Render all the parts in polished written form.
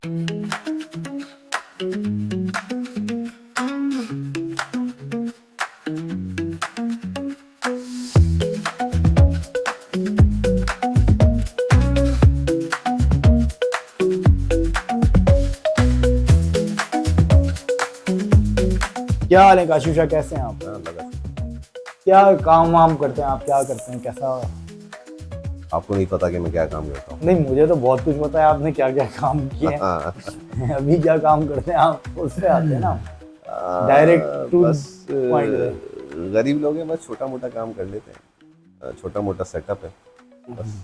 क्या हाल है काशुशा, कैसे हैं आप? क्या काम वाम करते हैं आप, क्या करते हैं, कैसा? आपको नहीं पता कि मैं क्या काम करता हूँ? नहीं, मुझे तो बहुत कुछ पता है आपने क्या क्या काम किए हैं। अभी क्या काम करते हैं आप, उससे आते हैं ना डायरेक्ट टू बस पॉइंट। गरीब लोग हैं, बस छोटा मोटा काम कर लेते हैं। छोटा मोटा सेटअप है बस।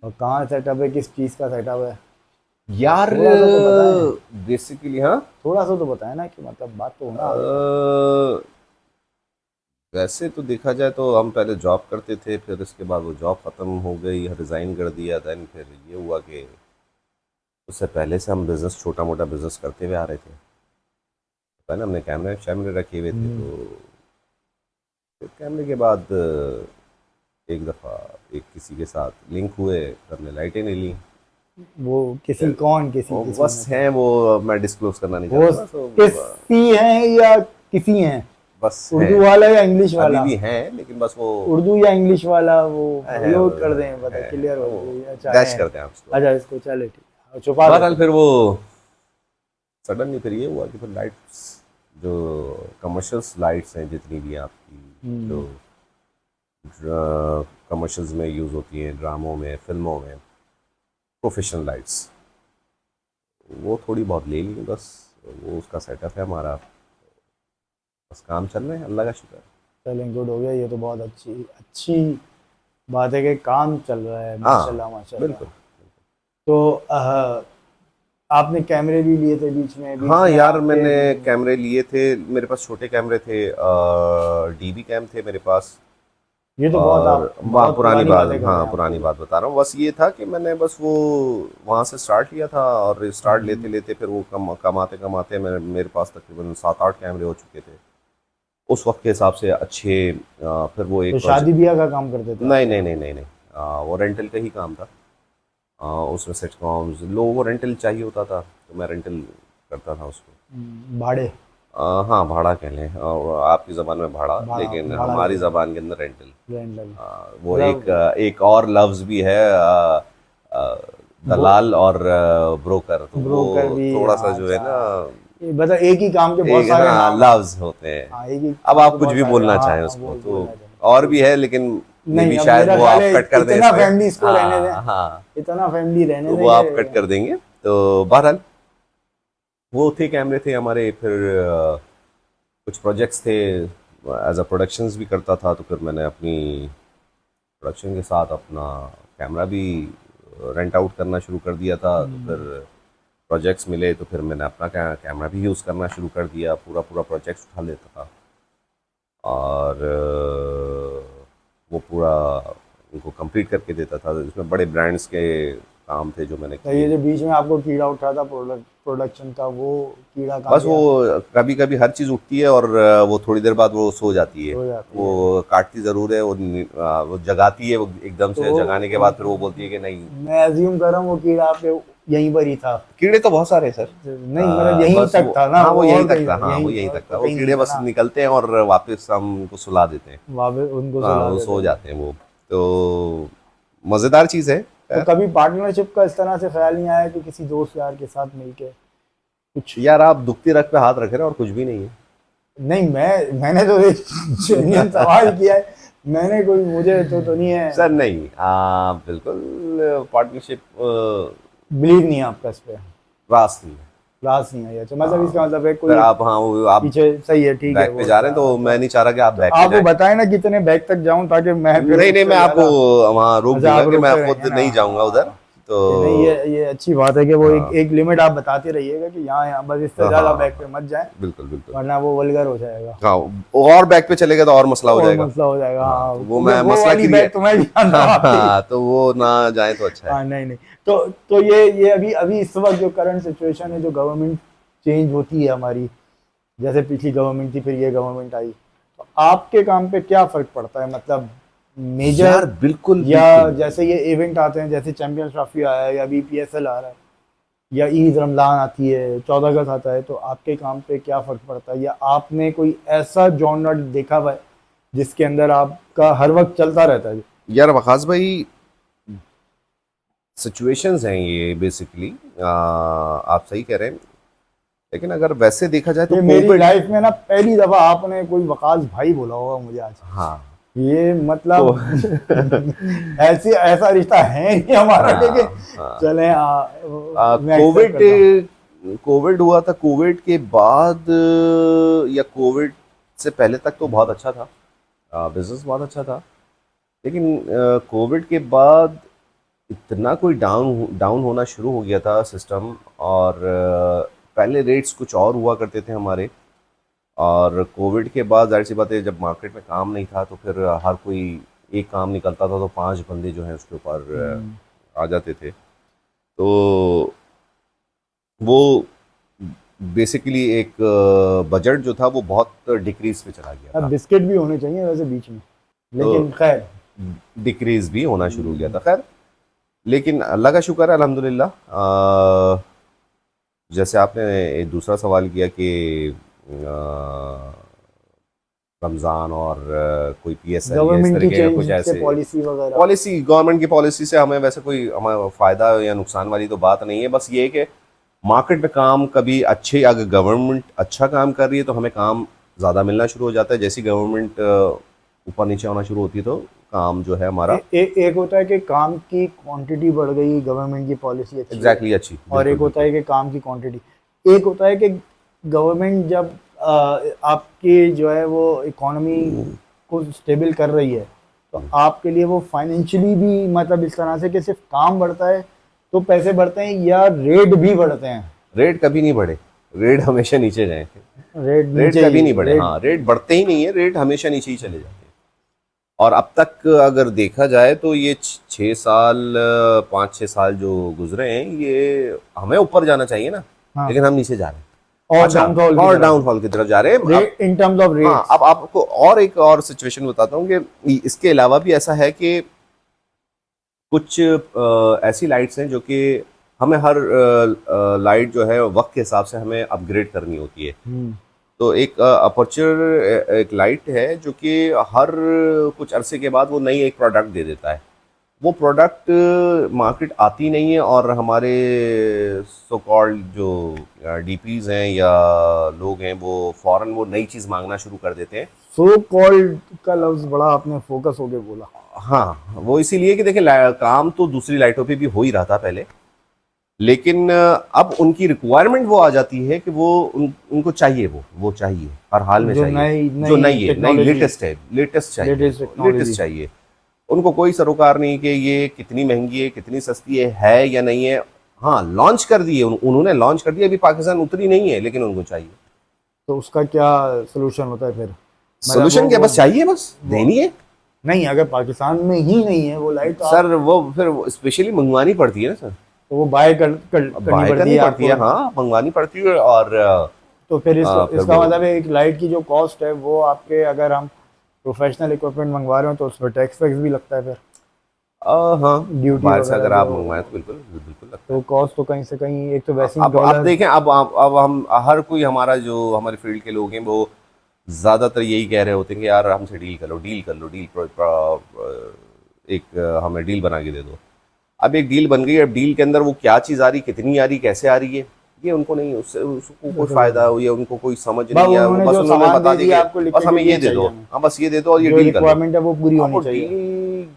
और कहाँ सेटअप है, किस चीज़ का सेटअप है? यार थोड़ा सा तो बताएं, बेसिकली हाँ, थोड़ा सा तो बताएं ना, कि मतलब बात तो होना। वैसे तो देखा जाए तो हम पहले जॉब करते थे, फिर इसके बाद वो जॉब ख़त्म हो गई, रिज़ाइन कर दिया। देन फिर ये हुआ कि उससे पहले से हम बिज़नेस, छोटा मोटा बिज़नेस करते हुए आ रहे थे। पहले हमने कैमरे शैमरे रखे हुए थे, तो फिर कैमरे के बाद एक दफ़ा एक किसी के साथ लिंक हुए, फिर हमने लाइटें ले ली। वो किसी कौन किसी वो किसी बस मतलब हैं, वो मैं डिस्क्लोज करना नहीं वो चाहता, तो किसी हैं या किसी हैं? बस उर्दू हैं, वाला या इंग्लिश अभी वाला? भी हैं, लेकिन बस वो उर्दू या इंग्लिश वाला, वो है, लोड कर दें, पता है क्लियर हो वो जाए। अच्छा डैश है, करते हैं आप उसको। अच्छा इसको चले ठीक है, छुपा बहरहाल देते फिर वो सडनली फिर ये हुआ कि फिर लाइट्स, जो कमर्शियल्स लाइट्स हैं जितनी भी आपकी, जो कमर्शियल्स में यूज़ होती हैं, ड्रामों में, फिल्मों में, प्रोफेशनल लाइट्स, वो थोड़ी बहुत ले ली बस। वो उसका सेटअप है हमारा, बस काम चल रहे हैं, अल्लाह का शुक्र है। चलें, गुड हो गया, ये तो बहुत अच्छी अच्छी बात है कि काम चल रहा है, माशाल्लाह हाँ माशाल्लाह। बिल्कुल। तो आपने कैमरे भी लिए थे बीच हाँ में यार, आपके? मैंने कैमरे लिए थे, मेरे पास छोटे कैमरे थे, डीबी कैम थे मेरे पास। ये तो बहुत, और आप वाह, बहुत पुरानी पुरानी बात, बातें कर रहे हाँ हैं आप पुरानी तो। बात बता रहा हूँ। बस ये था कि मैंने बस वो वहाँ से स्टार्ट लिया था, और स्टार्ट लेते लेते फिर वो कमाते कमाते मेरे पास तकरीबन 7-8 कैमरे हो चुके थे उस वक्त के हिसाब से, अच्छे। फिर वो तो एक प्रोजेक्ट, शादी ब्याह का काम करते थे आप नहीं क्या? नहीं नहीं नहीं नहीं, वो रेंटल का ही काम था। उसमें सेटकॉम्स लोगों को रेंटल चाहिए होता था, तो मैं रेंटल करता था उसको। भाड़े? हाँ भाड़ा कह लें, और आपकी ज़बान में भाड़ा, भाड़ा लेकिन भाड़ा हमारी कह ज़बान के अंदर रेंटल। लें। वो एक मतलब एक और लफ्ज़ भी है, अ, वो दलाल और ब्रोकर, तो वो ब्रोकर भी, थोड़ा सा हाँ जो है अच्छा। ना, मतलब एक ही काम के बहुत एक सारे हाँ नाम हैं। लफ्ज़ होते हैं। हाँ, एक ही अब काम के आप कुछ बहुत भी सारे, बोलना हाँ चाहें हाँ, उसको, वो तो बोलना चाहिए और तो। भी है, लेकिन मे नहीं, भी अब शायद मेरा वो ख्याल आप है कट कर दें इतना इसमें। फैमिली इसको रहने दें, हाँ हाँ, इतना फैमिली रहने तो दें वो आप कट कि कर देंगे। तो बहरहाल वो थे, कैमरे थे हमारे। फिर कुछ प्रोजेक्ट्स थे, एज अ प्रोडक्शंस भी करता था, तो फिर मैंने अपनी प्रोडक्शन के साथ अपना कैमरा भी रेंट आउट करना शुरू कर दिया था। तो फिर प्रोजेक्ट्स मिले, तो फिर मैंने अपना कैमरा भी यूज़ करना शुरू कर दिया, पूरा पूरा प्रोजेक्ट्स उठा लेता था। और वो पूरा उनको कंप्लीट करके देता था। इसमें बड़े ब्रांड्स के काम थे जो मैंने तो ये किए। जो बीच में आपको कीड़ा उठा था प्रोडक्शन का, वो कीड़ा कहाँ बस वो गया? कभी कभी हर चीज़ उठती है, और वो थोड़ी देर बाद वो सो जाती है। हो जाती वो है काटती ज़रूर है, वो जगाती है, वो एकदम से जगाने के तो। बाद फिर वो बोलती है कि नहीं। मैं अज्यूम कर रहा हूँ वो कीड़ा आपके यहीं पर ही था। कीड़े तो बहुत सारे हैं सर। नहीं मतलब यहीं बस तक वो, था ना, हाँ वो वो यहीं और तक कहीं था, था? हाँ वो यहीं यहीं और तक था। तो वो कहीं नहीं कीड़े था बस ना? निकलते हैं और वापस हम उनको सुला देते हैं। वापस उनको हाँ सुला वो देते सो हैं। जाते हैं वो। तो मज़ेदार चीज़ है। तो कभी पार्टनरशिप का इस तरह से ख्याल नहीं आया कि किसी दोस्त यार के साथ मिलके कुछ? यार आप दुखती रग पे हाथ रख रहे हैं, और कुछ भी नहीं है। नहीं, मैंने तो एक जेन्युइन सवाल किया है, मैंने कोई, मुझे तो नहीं है। सर नहीं, बिल्कुल पार्टनरशिप बिलीव नहीं है आपका इस पे? रास नहीं है। क्लास नहीं है? अच्छा, मतलब इसका हाँ, मतलब है फिर कोई आप, हाँ वो आप पीछे, सही है, ठीक है बैक पे वो जा रहे हैं, तो मैं नहीं चाह रहा कि आप तो बैक पे आप वो जाएं। बताएं ना कितने बैग तक जाऊं, ताकि मैं फिर नहीं नहीं, उससे मैं आपको ज़्यादा। वहाँ रोक अच्छा, दूंगा आप कि मैं रुकते खुद रहेंगे ना, नहीं जाऊंगा उधर। हाँ। तो कि नहीं, ये अच्छी बात है कि वो एक हाँ एक लिमिट आप बताते रहिएगा कि यहाँ यहाँ बस, इससे हाँ ज़्यादा हाँ बैग पे हाँ, मत जाएं, बिल्कुल बिल्कुल। वरना वो वल्गर हो जाएगा। हाँ, और बैक पे चलेगा तो और मसला हो और जाएगा। मसला हो जाएगा, हाँ, हाँ, तो वो क्योंकि मैं वो मसला वाली बैग क्रिएट, तो मैं भी जानता हूँ हाँ आपकी। हाँ, तो वो ना जाए तो अच्छा है। हाँ, नहीं नहीं, तो ये अभी अभी इस वक्त जो करंट सिचुएशन है, जो गवर्नमेंट चेंज होती है हमारी, जैसे पिछली गवर्नमेंट थी, फिर ये गवर्नमेंट आई, तो आपके काम पे क्या फ़र्क पड़ता है? मतलब मेजर, यार बिल्कुल या बिल्कुल। जैसे ये इवेंट आते हैं, जैसे चैंपियंस ट्रॉफी आया है या अभी पीएसएल आ रहा है, या ईद रमज़ान आती है, 14 अगस्त आता है, तो आपके काम पे क्या फ़र्क पड़ता है? या आपने कोई ऐसा जॉनर देखा हुआ है जिसके अंदर आपका हर वक्त चलता रहता है? यार वकास भाई, सिचुएशंस हैं ये बेसिकली, आप सही कह रहे हैं, लेकिन अगर वैसे देखा जाए तो ये मेरी कोविड। लाइफ में ना पहली दफ़ा आपने कोई वकास भाई बोला होगा मुझे आज। हाँ। ये तो मतलब ऐसी ऐसा रिश्ता है नहीं हमारा, लेकिन हाँ, चलें, मैं एक्सेप्ट कोविड करता हूँ। कोविड हुआ था। कोविड के बाद या कोविड से पहले तक तो बहुत अच्छा था, बिजनेस बहुत अच्छा था। लेकिन कोविड के बाद इतना कोई डाउन डाउन होना शुरू हो गया था सिस्टम। और पहले रेट्स कुछ और हुआ करते थे हमारे, और कोविड के बाद जाहिर सी बात है, जब मार्केट में काम नहीं था तो फिर हर कोई एक काम निकलता था तो 5 बंदे जो हैं उसके ऊपर हम्म। आ जाते थे। तो वो बेसिकली एक बजट जो था वो बहुत डिक्रीज पे चला गया अब था। बिस्किट भी होने चाहिए वैसे बीच में, तो लेकिन खैर। डिक्रीज भी होना शुरू हो गया था। खैर, लेकिन अल्लाह का शुक्र है, अल्हम्दुलिल्लाह। जैसे आपने एक दूसरा सवाल किया कि रमज़ान और कोई पीएसएल या इस गवर्नमेंट की तरीके का कुछ चेंज से ऐसे पॉलिसी वगैरह। पॉलिसी, गवर्नमेंट की पॉलिसी से हमें वैसे कोई हमें फ़ायदा या नुकसान वाली तो बात नहीं है। बस ये है कि मार्केट में काम कभी अच्छे, अगर गवर्नमेंट अच्छा काम कर रही है तो हमें काम ज़्यादा मिलना शुरू हो जाता है। जैसी गवर्नमेंट ऊपर नीचे होना शुरू होती है तो काम जो है हमारा एक होता है कि काम की क्वांटिटी बढ़ गई, गवर्नमेंट की पॉलिसी अच्छी है। एग्जैक्टली अच्छी, और बिल्कुल एक होता बिल्कुल। है कि काम की क्वांटिटी। एक होता है कि गवर्नमेंट जब आपकी जो है वो इकोनॉमी को स्टेबल कर रही है, तो आपके लिए वो फाइनेंशियली भी मतलब इस तरह से कि सिर्फ काम बढ़ता है तो पैसे बढ़ते हैं, या रेट भी बढ़ते हैं? रेट कभी नहीं बढ़े, रेट हमेशा नीचे गए। रेट रेट नीचे ही कभी नहीं बढ़े, रेट। हाँ, रेट बढ़ते ही नहीं है, रेट हमेशा नीचे ही चले जाते हैं। और अब तक अगर देखा जाए तो ये 6 साल, 5-6 साल जो गुजरे हैं, ये हमें ऊपर जाना चाहिए ना, हाँ, लेकिन हम नीचे जा रहे हैं। और अच्छा, डाउनफॉल की और तरफ डाउनफॉल की तरफ जा रहे हैं अब। रेट इन टर्म्स ऑफ हाँ, रेट्स। अब आपको और एक और सिचुएशन बताता हूँ कि इसके अलावा भी ऐसा है कि कुछ ऐसी लाइट्स हैं जो कि हमें हर लाइट जो है वक्त के हिसाब से हमें अपग्रेड करनी होती है। हम्म। तो एक अपर्चर एक लाइट है जो कि हर कुछ अरसे के बाद वो नई एक प्रोडक्ट दे देता है। वो प्रोडक्ट मार्केट आती नहीं है, और हमारे सो कॉल्ड जो डीपीज हैं या लोग हैं वो फौरन वो नई चीज़ मांगना शुरू कर देते हैं। सो कॉल्ड का लफ्ज बड़ा आपने फोकस होके बोला। हाँ, वो इसीलिए कि देखिए, काम तो दूसरी लाइटों पे भी हो ही रहा था पहले, लेकिन अब उनकी रिक्वायरमेंट वो आ जाती है कि वो उनको चाहिए, वो चाहिए, हर हाल में जो चाहिए। नई जो नई नई है, नई टेक्नोलॉजी, लेटेस्ट है, लेटेस्ट चाहिए लेटेस्ट उनको, टेक्नोलॉजी। लेटेस्ट चाहिए। उनको कोई सरोकार नहीं कि ये कितनी महंगी है, कितनी सस्ती है या नहीं है। हाँ, लॉन्च कर दी है, उन्होंने लॉन्च कर दिया, अभी पाकिस्तान उतरी नहीं है, लेकिन उनको चाहिए। तो उसका क्या सोल्यूशन होता है फिर? मतलब सोल्यूशन क्या, बस चाहिए, बस वो देनी है। नहीं, अगर पाकिस्तान में ही नहीं है वो लाइट, तो आप सर वो फिर स्पेशली मंगवानी पड़ती है ना सर। तो वो बाय करनी बाय पड़ती करनी है पड़ती है, आपको। हाँ, मंगवानी पड़ती है। और तो फिर फिर इसका वो मतलब है एक लाइट की जो कॉस्ट है वो आपके, अगर हम प्रोफेशनल इक्विपमेंट मंगवा रहे हो तो उसमें टैक्स वैक्स भी लगता है फिर, हाँ, ड्यूटी बाहर से वगैरह अगर जो। आप मंगवाएं तो बिल्कुल बिल्कुल लगता तो है। कॉस्ट तो कहीं से कहीं, एक तो वैसे ही अब डॉलर। देखें, अब हम हर कोई, हमारा जो हमारे फील्ड के लोग हैं वो ज़्यादातर यही कह रहे होते हैं कि यार हमसे डील कर लो, डील कर लो, एक हमें डील बना के दे दो। अब एक डील बन गई, अब डील के अंदर वो क्या चीज़ आ रही, कितनी आ रही, कैसे आ रही है, ये उनको नहीं, उससे उसको कोई फ़ायदा हो या उनको कोई समझ बस नहीं है। वो उन्होंने बस जो उन्होंने सामान बता दे दी दिया कि आपको लिख बस के कि हमें ये ये दे चाहिए दो, हमें, हाँ बस ये दे दो और ये जो डील कर लो। रिक्वायरमेंट है वो पूरी अब होनी वो चाहिए।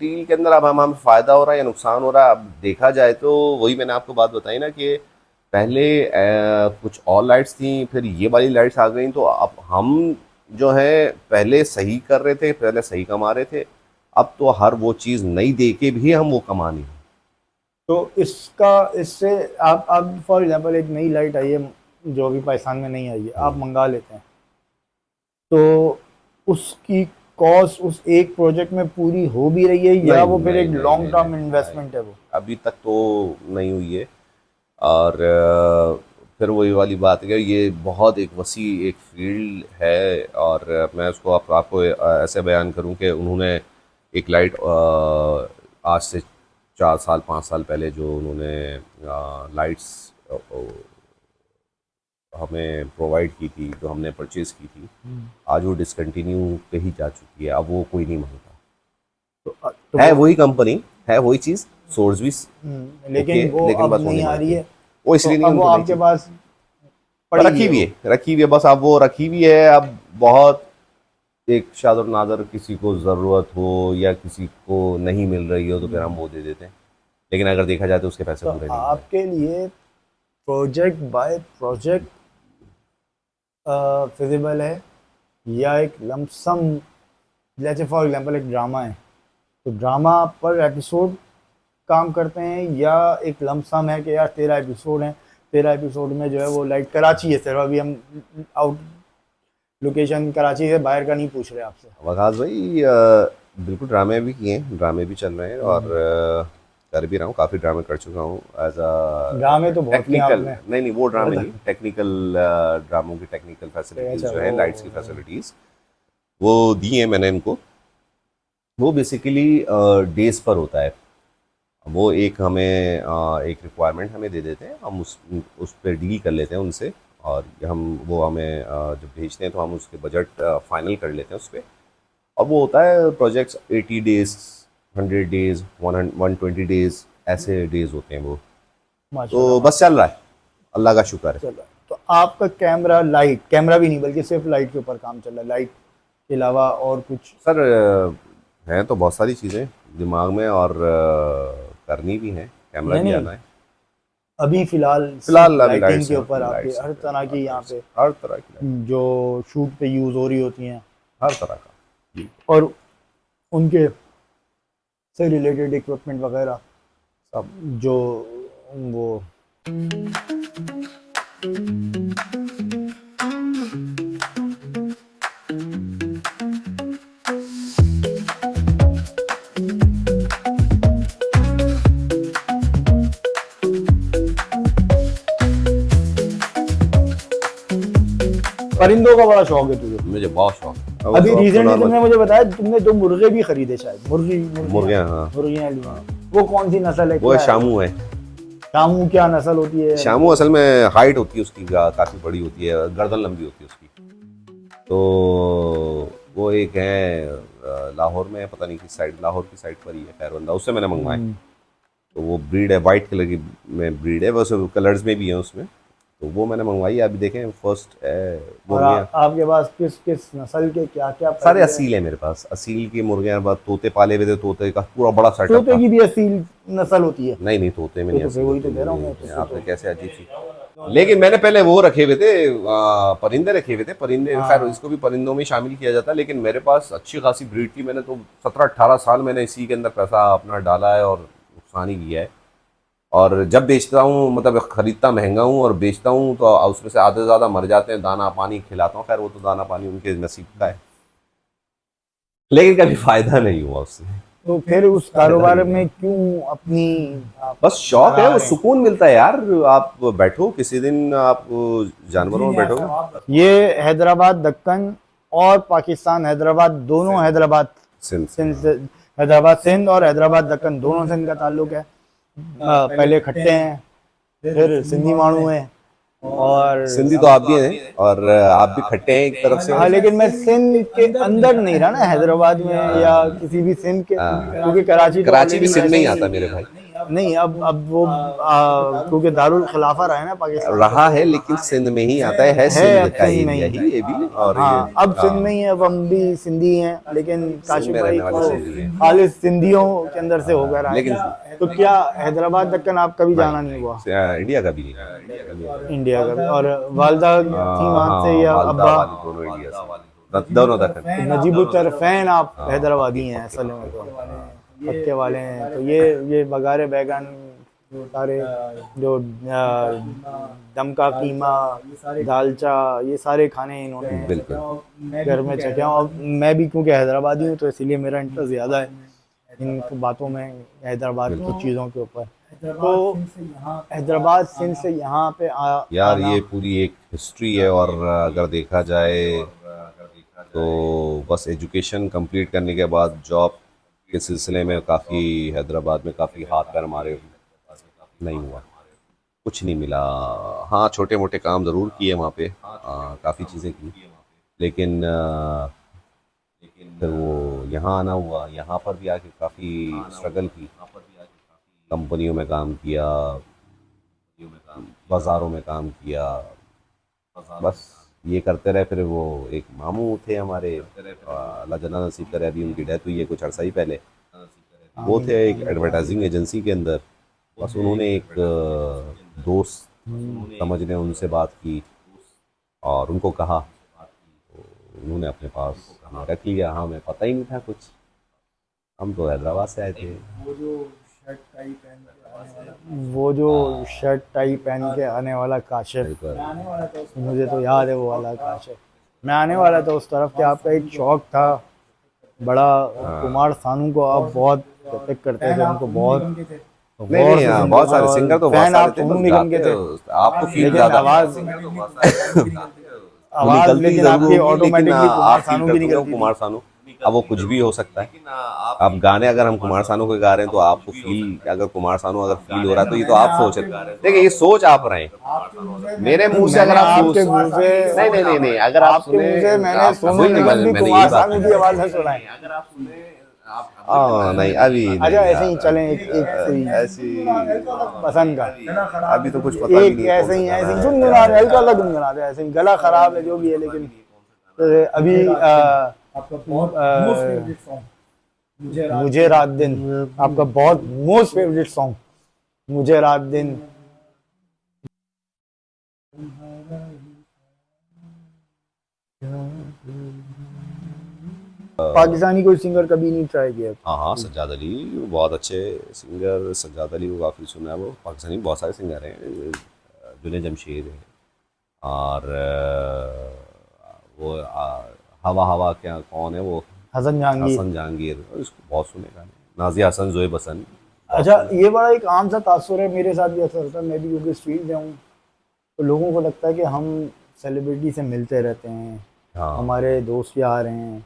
डील के अंदर अब हमें फ़ायदा हो रहा है या नुकसान हो रहा है, अब देखा जाए तो वही मैंने आपको बात बताई ना कि पहले कुछ और लाइट्स थी, फिर ये वाली लाइट्स आ गई, तो अब हम जो है पहले सही कर रहे थे, पहले सही कमा रहे थे, अब तो हर वो चीज़ नई दे के भी हम वो कमा नहीं। तो इसका इससे आप फॉर एग्जांपल एक नई लाइट आई है जो अभी पाकिस्तान में नहीं आई है, आप मंगा लेते हैं, तो उसकी कॉस्ट उस एक प्रोजेक्ट में पूरी हो भी रही है, या नहीं वो फिर नहीं एक नहीं लॉन्ग नहीं नहीं टर्म नहीं, इन्वेस्टमेंट है वो? अभी तक तो नहीं हुई है। और फिर वही वाली बात है कि ये बहुत एक वसी एक फील्ड है। और मैं उसको आपको ऐसे बयान करूं कि उन्होंने एक लाइट आज से 4 साल 5 साल पहले जो उन्होंने लाइट्स हमें प्रोवाइड की थी, जो हमने परचेज की थी, आज वो डिसकंटिन्यू पे ही जा चुकी है। अब वो कोई नहीं मांगता। तो है वही कंपनी, है वही चीज़, सोर्स भी लेकिन ओके, वो लेकिन अब बस वो नहीं आ रही मांगती। है, वो तो इसलिए नहीं अब वो उनको नहीं आपके चाहिए। पास पड़ी रखी हुई वो। है, रखी हुई है, बस अब वो रखी हुई है। अब बहुत एक शाद और नादर किसी को ज़रूरत हो या किसी को नहीं मिल रही हो तो फिर हम वो दे देते हैं, लेकिन अगर देखा जाए तो उसके पैसे तो पूरे नहीं हुए। आपके लिए प्रोजेक्ट बाय प्रोजेक्ट फिजिबल है, या एक लमसम, जैसे फॉर एग्जांपल एक ड्रामा है तो ड्रामा पर एपिसोड काम करते हैं, या एक लमसम है कि यार 13 एपिसोड हैं, 13 एपिसोड में जो है वो लाइक कराची है सिर्फ, अभी हम आउट लोकेशन कराची से बाहर का नहीं पूछ रहे आपसे। वकास भाई बिल्कुल ड्रामे भी किए हैं, ड्रामे भी चल रहे हैं और कर भी रहा हूँ, काफ़ी ड्रामे कर चुका हूँ एज ड्रामे अ तो बहुत किए टेक्निकल। आपने। नहीं नहीं, वो ड्रामे बहुत- नहीं, टेक्निकल ड्रामों की टेक्निकल फैसिलिटीज़ अच्छा जो है, वो लाइट्स की फैसिलिटीज़ वो दी है मैंने इनको। वो बेसिकली डेज पर होता है। वो एक हमें एक रिक्वायरमेंट हमें दे देते हैं, हम उस पर डील कर लेते हैं उनसे, और हम वो हमें जब भेजते हैं तो हम उसके बजट फाइनल कर लेते हैं उस पर। और वो होता है प्रोजेक्ट्स 80 डेज, 100 डेज, 120 डेज, ऐसे डेज होते हैं वो। तो माशाल्लाह बस चल रहा है, अल्लाह का शुक्र है। चल रहा है। तो आपका कैमरा, लाइट कैमरा भी नहीं बल्कि सिर्फ लाइट के ऊपर काम चल रहा है, लाइट के अलावा और कुछ? सर हैं तो बहुत सारी चीज़ें दिमाग में और करनी भी हैं, कैमरा नहीं भी नहीं, आना है। अभी फिलहाल फिलहाल सिर्फ अभी लाइटिंग लाइट्स के हैं, ऊपर आपके लाइट्स हर हैं, तरह की यहाँ लाइट्स पे हैं, हर तरह की लाइट, जो शूट पे यूज़ हो रही होती हैं, हर तरह का जी। और उनके से रिलेटेड इक्विपमेंट वगैरह सब जो वो। परिंदों का बड़ा शौक है तुझे। मुझे बहुत शौक है। अभी तो रिसेंटली normal तुमने मुझे बताया तुमने 2 मुर्गे भी खरीदे, शायद मुर्गियाँ, हाँ। मुर्गियाँ ली हैं। वो कौन सी नस्ल है, वो क्या है शामू है। शामू क्या नस्ल होती है? शामू असल में हाइट होती है उसकी काफ़ी बड़ी होती है, गर्दन लंबी होती है उसकी। तो वो एक है लाहौर में, पता नहीं किस साइड, लाहौर की साइड पर ही है खैरबंदा, उससे मैंने मंगवाए। तो वो ब्रीड है, वाइट कलर की में ब्रीड है, वैसे कलर्स में भी है उसमें। तो वो मैंने मंगवाई है, अभी देखें फर्स्ट है और मुर्गियाँ। आपके पास किस किस नस्ल के क्या क्या सारे असील है मेरे पास, असील की मुर्गियाँ। बाद तोते पाले हुए थे, तोते का पूरा बड़ा सेटअप तोते था। की भी असील नस्ल होती है? नहीं नहीं, तोते में नहीं तो फिर असील वही तो होती कह रहा हूँ मैं, है, आपने कैसे अजीब सी। लेकिन मैंने पहले वो रखे हुए थे, परिंदे रखे हुए थे, परिंदे खैर इसको भी परिंदों में शामिल किया जाता है, लेकिन मेरे पास अच्छी खासी ब्रीड थी। मैंने तो 17-18 साल मैंने इसी के अंदर पैसा अपना डाला है और नुकसान ही किया है। और जब बेचता हूँ, मतलब खरीदता महंगा हूँ और बेचता हूँ तो उसमें से आधे से ज़्यादा मर जाते हैं। दाना पानी खिलाता हूँ, खैर वो तो दाना पानी उनके नसीब का है, लेकिन कभी फायदा नहीं हुआ उससे। तो फिर उस कारोबार में क्यों अपनी आप बस शौक है, बढ़ा वो रहे हैं? सुकून मिलता है यार। आप बैठो किसी दिन, आप जानवरों में बैठोगे। ये हैदराबाद दक्कन और पाकिस्तान हैदराबाद, दोनों हैदराबाद सिंध से, सिंध से, हैदराबाद सिंध और हैदराबाद दक्कन दोनों से इनका ताल्लुक है। पहले खट्टे हैं, फिर सिंधी मानू हैं, और सिंधी तो आप भी हैं और आप भी खट्टे हैं एक तरफ से। हाँ, लेकिन मैं सिंध के अंदर नहीं रहा ना, हैदराबाद में या किसी भी सिंध के, क्योंकि कराची तो कराची भी already सिंध में ही ऐसे आता मेरे भाई। नहीं, अब वो क्योंकि दारुल खिलाफा रहा है ना पाकिस्तान, रहा है, लेकिन सिंध में ही आता है अब सिंध का सिंध में एरिया ही। ही ये भी। और हाँ, ये अब सिंध में ही है, अब हम भी सिंधी हैं, लेकिन काशिफ में भाई रहने वाले को सिंधी हैं। खालिद सिंधियों के अंदर से होकर आए। लेकिन तो क्या हैदराबाद दक्कन आपका भी जाना नहीं हुआ? इंडिया का भी नहीं। इंडिया का भी? और वालदा थी वहाँ से, या वालदा अब्बा? वाली दोनों इंडिया से, दोनों दक्कन। नजीबुत्तरफैन आप हैदराबादी हैं असल में, तो पक्के वाले हैं। तो ये बगारे बैगन, सारे जो दम का कीमा, दालचा, ये सारे खाने इन्होंने बिल्कुल घर में चखे। और मैं भी क्योंकि हैदराबादी हूँ तो इसीलिए मेरा इंटरेस्ट ज़्यादा है इन बातों में, हैदराबाद की चीज़ों के ऊपर। तो हैदराबाद सिंध से यहाँ पे यार ये पूरी एक हिस्ट्री है। और अगर देखा जाए तो बस एजुकेशन कंप्लीट करने के बाद जॉब के सिलसिले में काफ़ी हैदराबाद में काफ़ी हाथ पैर मारे, नहीं हुआ। कुछ नहीं मिला। हाँ, छोटे मोटे काम ज़रूर किए वहाँ पे, काफ़ी चीज़ें की, लेकिन फिर वो यहाँ आना हुआ। यहाँ पर भी आके काफ़ी स्ट्रगल की, कंपनियों में काम किया, बाज़ारों में काम किया, बस ये करते रहे। फिर वो एक मामू थे हमारे, अल्लाह जन्नत नसीब करे, अभी उनकी डेथ हुई है कुछ अर्सा ही पहले। वो थे एक एडवर्टाइजिंग एजेंसी के अंदर। बस उन्होंने एक दोस्त समझने उनसे बात की और उनको कहा, तो उन्होंने अपने पास हमें रख लिया। हमें पता ही नहीं था कुछ, हम तो हैदराबाद से आए थे। वो जो शर्ट टाई पहन के आने वाला काशिफ, बिल्कुल। मुझे तो याद है वो वाला काशिफ। मैं आने वाला था उस तरफ के, आपका एक शौक था बड़ा। कुमार सानू को आप बहुत प्रोटेक्ट करते थे, उनको बहुत नहीं गौर नहीं, से हाँ, सुनते बहुत थे, सारे और सिंगर तो बहुत फैन सारे आप थे, सोनू बस निगम के गाते थे। आपको फील लेकिन ज़्यादा आवाज वो आवाज निकलती लेकिन ज़रूर आपकी होगी, लेकिन ऑटोमेटिकली आप कुमार फील सानू की करते होंगे वो निकलती थी। कुमार सानू। अब वो कुछ भी हो सकता है। अब गाने अगर हम कुमार सानू के गा रहे हैं तो आपको फील, अगर कुमार सानू अगर फील हो रहा है तो ये तो आप सोच रहे हैं। देखिए, ये सोच आप रहे हैं, मेरे नहीं, मुंह से अगर मैंने आप आपके मुंह से, नहीं नहीं नहीं नहीं, अगर आप आपके सुने, मुंह से मैंने आप सोनू वही तो निगम भी मैंने यही कुमार बात सानू की। की आवाज में सुना है। नहीं, अभी नहीं अच्छा ऐसे यार, ही चलें, एक कोई ऐसी पसंद का, अभी तो कुछ पता भी एक नहीं है कौन सा ऐसे गाना ही है गुनगुना क्या रहे, है। हल्का हल्का गुनगुना रहे, ऐसे ही गला खराब है जो भी है, लेकिन अभी मुझे रात दिन, आपका बहुत मोस्ट फेवरेट सॉन्ग, मुझे रात दिन। पाकिस्तानी कोई सिंगर कभी नहीं ट्राई किया? हाँ हाँ, सज्जाद अली बहुत अच्छे सिंगर। सज्जाद अली को काफ़ी सुना है। वो पाकिस्तानी बहुत सारे सिंगर हैं, जुने जमशेद हैं, और वो हवा हवा क्या, कौन है वो, हसन जहांगीर। हसन जहांगीर, इसको बहुत सुने गाने। नाजिया हसन, जोए बसन, बहुत अच्छा, सुने। ये बड़ा एक आम सा तासुर है, मेरे साथ भी ऐसा होता है। मैं भी क्योंकि स्ट्रीट में हूँ, तो लोगों को लगता है कि हम सेलिब्रिटी से मिलते रहते हैं, हाँ हमारे दोस्त यार हैं,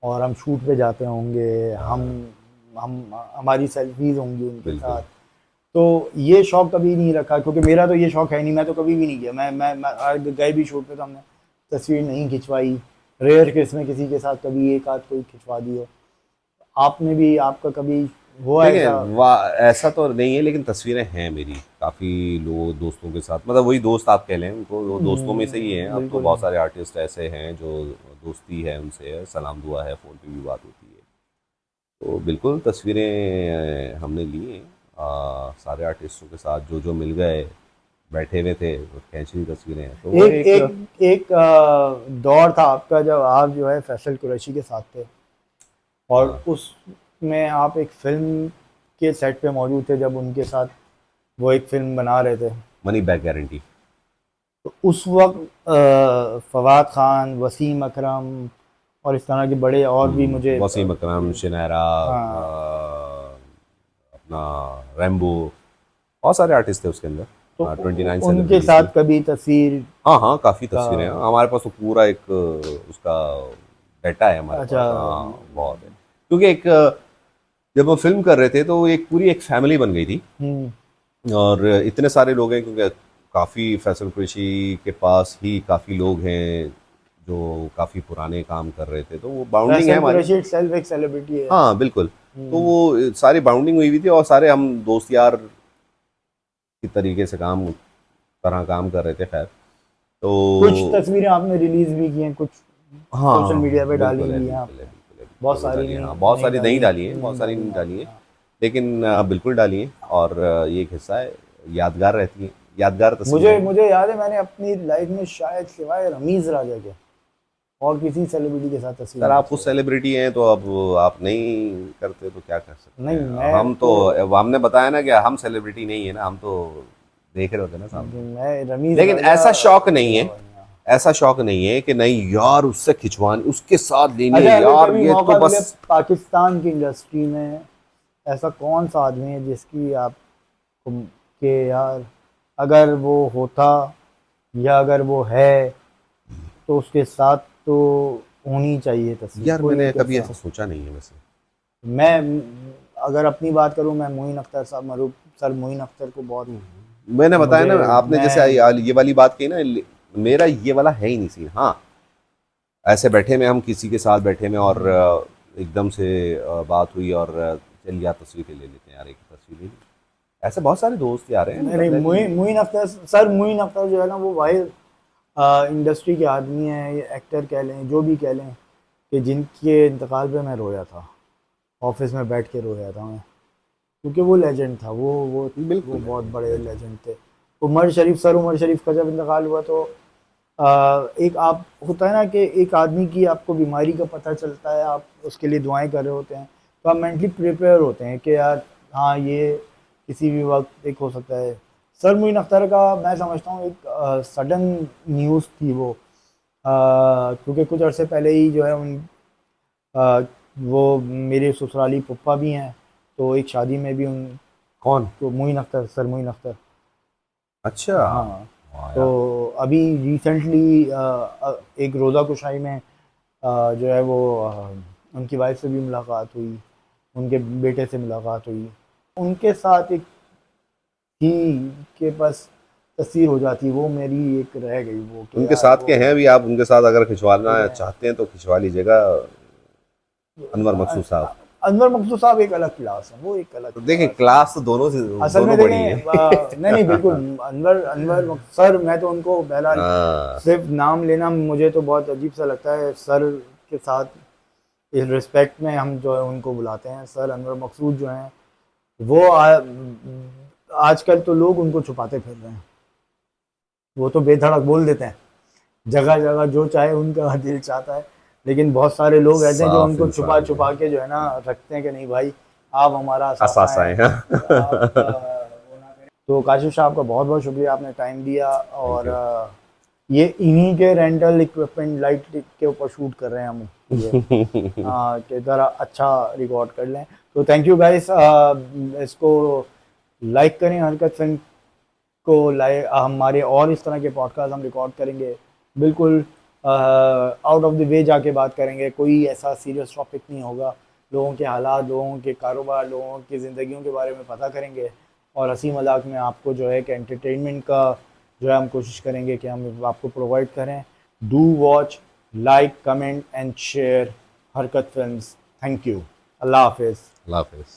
और हम शूट पे जाते होंगे, हम हमारी सेल्फीज होंगी उनके बिल्कुल। साथ। तो ये शौक कभी नहीं रखा, क्योंकि मेरा तो ये शौक है नहीं, मैं तो कभी भी नहीं किया। मैं गए भी शूट पे तो हमने तस्वीर नहीं खिंचवाई। रेयर केस में किसी के साथ कभी एक आध कोई खिंचवा दी हो। आपने भी, आपका कभी हुआ देखिए, ऐसा? वाह, ऐसा तो नहीं है, लेकिन तस्वीरें हैं मेरी काफ़ी लोग दोस्तों के साथ। मतलब वही दोस्त आप कह लें उनको, वो दोस्तों में से ही हैं। अब तो बिल्कुल। बहुत सारे आर्टिस्ट ऐसे हैं जो दोस्ती है उनसे, सलाम दुआ है, फ़ोन पे भी बात होती है। तो बिल्कुल तस्वीरें हमने ली हैं, सारे आर्टिस्टों के साथ जो जो मिल गए, बैठे हुए थे, वो खींची हुई तस्वीरें हैं। तो वो एक एक एक एक दौर था आपका जब आप जो है फैसल कुरैशी के साथ थे, और हाँ, उसमें आप एक फिल्म के सेट पे मौजूद थे जब उनके साथ वो एक फिल्म बना रहे थे। Money back guarantee. तो उस वक्त फवाद खान, वसीम अकरम और इस तरह के बड़े और भी मुझे वसीम अकरम, शिनारा, हाँ, अपना रैम्बो, बहुत सारे आर्टिस्ट थे उसके तो अंदर। 29 उनके सेलिब्रिटीज थी। साथ कभी तस्वीर हाँ हाँ, काफ़ी का? तस्वीरें हैं हमारे पास, तो पूरा एक उसका डाटा है हमारे अच्छा। पास। हाँ, बहुत है, क्योंकि एक जब हम फिल्म कर रहे थे तो एक पूरी एक फैमिली बन गई थी, हम्म। और इतने सारे लोग हैं, क्योंकि काफ़ी फैसल कुरैशी के पास ही काफ़ी लोग हैं जो काफ़ी पुराने काम कर रहे थे, तो वो बाउंडिंग है फैसल हमारी। कुरैशी सेल्फ एक सेलिब्रिटी है। हाँ बिल्कुल। तो हम्म। वो सारी बाउंडिंग हुई हुई थी, और सारे हम दोस्त यार की तरीके से तरह काम कर रहे थे। खैर, कुछ तो तस्वीरें आपने रिलीज भी की हैं, कुछ सोशल हाँ मीडिया पे डाली बिल्कुल है, भी हैं बिल्कुल है, आपने? बिल्कुल है, बहुत बिल्कुल है, सारी डाली है। नहीं, हाँ, बहुत नहीं सारी नहीं डाली, डाली है, बहुत नहीं सारी डाली नहीं हैं डाली है, आपने? लेकिन अब बिल्कुल डाली है। और ये एक हिस्सा है, यादगार रहती है, यादगार मुझे तस्वीरें। मुझे याद है, मैंने अपनी लाइफ में शायद सिवाय रमीज राजा के और किसी सेलिब्रिटी के साथ तस्वीर सर, नहीं आप खिंचवाई। उस सेलिब्रिटी हैं तो अब आप नहीं करते तो क्या कर सकते नहीं, हैं। मैं हम तो, तो, हमने बताया ना कि हम सेलिब्रिटी नहीं है ना, हम तो देख रहे होते हैं ना सामने। मैं रमीज लेकिन राजा ऐसा शौक नहीं है, मेरा बन गया। ऐसा शौक नहीं है कि नहीं यार उससे खिंचवानी, उसके साथ लेनी है अच्छा, अगर यार, कभी ये तो मौका बस। मिले पाकिस्तान की इंडस्ट्री में, ऐसा कौन सा आदमी है जिसकी आप के यार, अगर वो होता या अगर वो है, तो उसके साथ तो होनी चाहिए तस्वीर, यार कोई मैंने एक कभी ऐसा? ऐसा सोचा नहीं है वैसे। मैं अगर अपनी बात करूं, मैं मोइन अख्तर साहब, मरूफ सर मोइन अख्तर को बहुत मैंने बताया ना, मुझे- आपने जैसे ये वाली बात कही ना, मेरा ये वाला है ही नहीं सीन। हाँ, ऐसे बैठे में हम किसी के साथ बैठे में और एकदम से बात हुई और चल यार तस्वीरें ले लेते हैं यार, एक तस्वीर ले ली। ऐसे बहुत सारे दोस्त यार हैं, नहीं मतलब नहीं, really। मुइन अख्तर सर, मुइन अख्तर जो है ना, वो भाई इंडस्ट्री के आदमी हैं, ये एक्टर कह लें, जो भी कह लें, कि जिनके इंतकाल पे मैं रोया था, ऑफिस में बैठ के रोया था मैं, क्योंकि वो लेजेंड था, वो बिल्कुल बहुत legend, बड़े legend। लेजेंड थे। उमर शरीफ, सर उमर शरीफ का जब इंतकाल हुआ तो एक आप होता है ना कि एक आदमी की आपको बीमारी का पता चलता है, आप उसके लिए दुआएं कर रहे होते हैं, तो आप मेंटली प्रिपेयर होते हैं कि यार हाँ, ये किसी भी वक्त एक हो सकता है। सर मुइन अख्तर का मैं समझता हूँ एक सडन न्यूज़ थी वो, क्योंकि कुछ अरसे पहले ही जो है अ, वो मेरे ससुराली पप्पा भी हैं, तो एक शादी में भी उन कौन? तो मुइन अख्तर, सर मुइन अख्तर। अच्छा। हाँ, वाह तो यार। अभी रिसेंटली एक रोज़ा कुशाई में जो है वो उनकी वाइफ से भी मुलाकात हुई, उनके बेटे से मुलाकात हुई, उनके साथ एक थी कि बस तस्वीर हो जाती, वो मेरी एक रह गई वो कि उनके यार साथ वो के हैं भी आप, उनके साथ अगर खिंचवाना ठीक है। चाहते हैं तो खिंचवा लीजिएगा, अनवर मकसूद साहब। अनवर मकसूद साहब एक अलग क्लास है, वो एक अलग तो देखिए, क्लास है। क्लास तो दोनों से, असल में दोनों बड़ी देखें है। नहीं नहीं बिल्कुल, अनवर अनवर सर, मैं तो उनको बहरहाल हाँ। सिर्फ नाम लेना मुझे तो बहुत अजीब सा लगता है, सर के साथ इस रिस्पेक्ट में हम जो है उनको बुलाते हैं। सर अनवर मकसूद जो हैं वो आजकल तो लोग उनको छुपाते फिर रहे हैं, वो तो बेधड़क बोल देते हैं जगह जगह जो चाहे उनका दिल चाहता है, लेकिन बहुत सारे लोग ऐसे हैं जो साफ उनको छुपा इंसान छुपा है। के जो है ना रखते हैं कि नहीं भाई, आप हमारा असासा असासा हैं, है, हाँ। आप वो ना करें। तो काशिफ साहब का बहुत बहुत शुक्रिया, आपने टाइम दिया, थैंक और यू। ये इन्हीं के रेंटल इक्विपमेंट लाइट के ऊपर शूट कर रहे हैं हम ये, कि ज़रा अच्छा रिकॉर्ड कर लें। तो थैंक यू गाइस, इसको लाइक करें, हरकत फिल्म को लाइक, हमारे और इस तरह के पॉडकास्ट हम रिकॉर्ड करेंगे, बिल्कुल आउट ऑफ द वे जाके बात करेंगे, कोई ऐसा सीरियस टॉपिक नहीं होगा, लोगों के हालात, लोगों के कारोबार, लोगों की ज़िंदगियों के बारे में पता करेंगे, और हंसी मजाक में आपको जो है कि एंटरटेनमेंट का जो है हम कोशिश करेंगे कि हम आपको प्रोवाइड करें। Do watch, like, comment and share हरकत फिल्म्स। थैंक यू, अल्लाह हाफिज़। अल्लाह हाफिज।